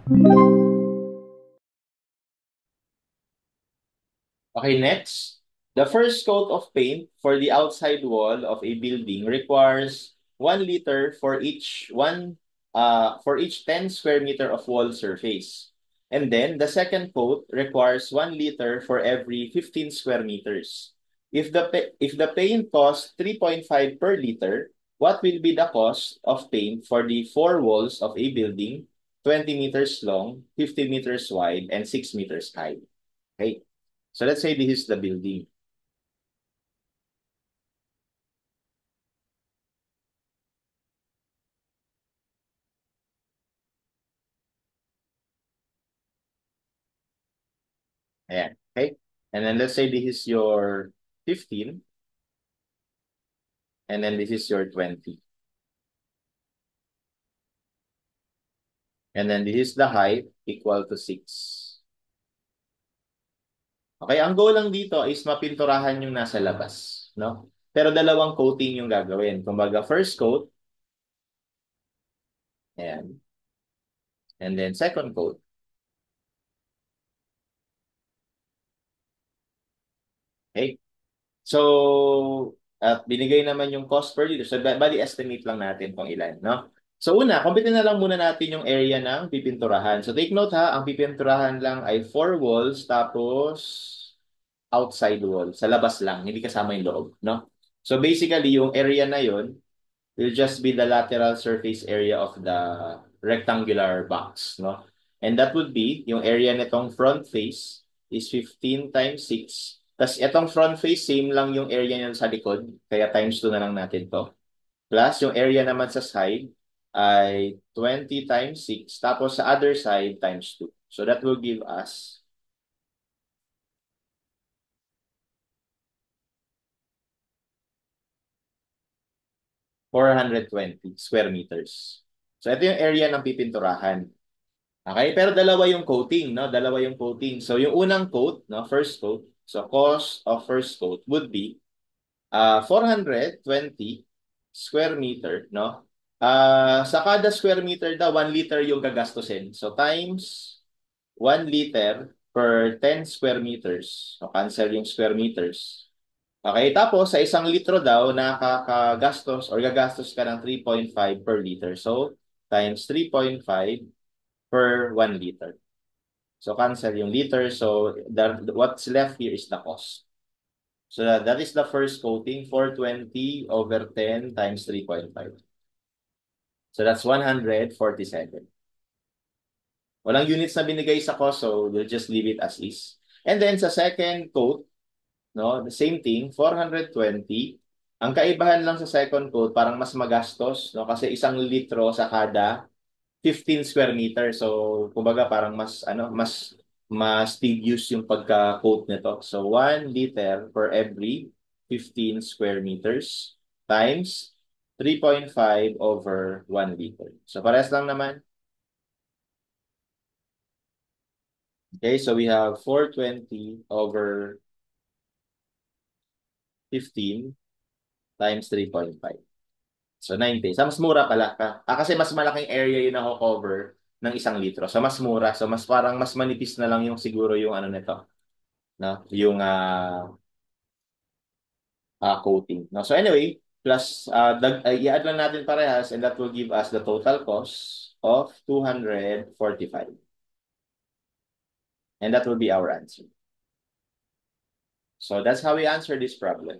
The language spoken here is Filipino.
Okay, next. The first coat of paint for the outside wall of a building requires 1 liter for each 10 square meter of wall surface. And then the second coat requires 1 liter for every 15 square meters. If the paint costs 3.5 per liter, what will be the cost of paint for the four walls of a building 20 meters long, 50 meters wide, and 6 meters high? Okay. So let's say this is the building. Ayan. Okay. And then let's say this is your 15, and then this is your 20. And then this is the height equal to 6. Okay, ang goal lang dito is mapinturahan yung nasa labas, no? Pero dalawang coating yung gagawin. Kumbaga, first coat, ayan. And then second coat. Okay? So, at binigay naman yung cost per liter. So, bali estimate lang natin kung ilan, no? So, una, kumpitin na lang muna natin yung area ng pipinturahan. So, take note ha, ang pipinturahan lang ay four walls, tapos outside wall, sa labas lang, hindi kasama yung loob, no? So, basically, yung area na yon will just be the lateral surface area of the rectangular box, no? And that would be, yung area nitong front face is 15 times 6. Tapos itong front face, same lang yung area niyan sa likod, kaya times 2 na lang natin to. Plus, yung area naman sa side ay 20 times 6. Tapos sa other side, times 2. So that will give us 420 square meters. So ito yung area ng pipinturahan. Okay, pero dalawa yung coating, no? Dalawa yung coating. So yung unang coat, no, first coat. So cost of first coat would be 420 square meter, no? Sa kada square meter daw 1 liter yung gagastusin. So times 1 liter per 10 square meters. So cancel yung square meters. Okay, tapos sa isang litro daw nakakagastos or gagastos ka ng 3.5 per liter. So times 3.5 per 1 liter. So cancel yung liter. So what's left here is the cost. So that is the first coating, 420 over 10 times 3.5. So that's 147. Walang units na binigay sa cost, so we'll just leave it as is. And then sa second coat, no, the same thing, 420. Ang kaibahan lang sa second coat, parang mas magastos, no, kasi isang litro sa kada 15 square meter. So, kumbaga parang mas tedious yung pagka-coat nito. So, 1 liter per every 15 square meters times 3.5 over 1 liter. So, parehas lang naman. Okay, so we have 420 over 15 times 3.5. So, 90. So, mas mura pala. Kasi mas malaking area yung nako-cover ng isang litro. So, mas mura. So, mas parang mas manipis na lang yung siguro yung ano nito, no? Yung coating. No? So anyway, plus i-add lang natin parehas and that will give us the total cost of 245. And that will be our answer. So that's how we answer this problem.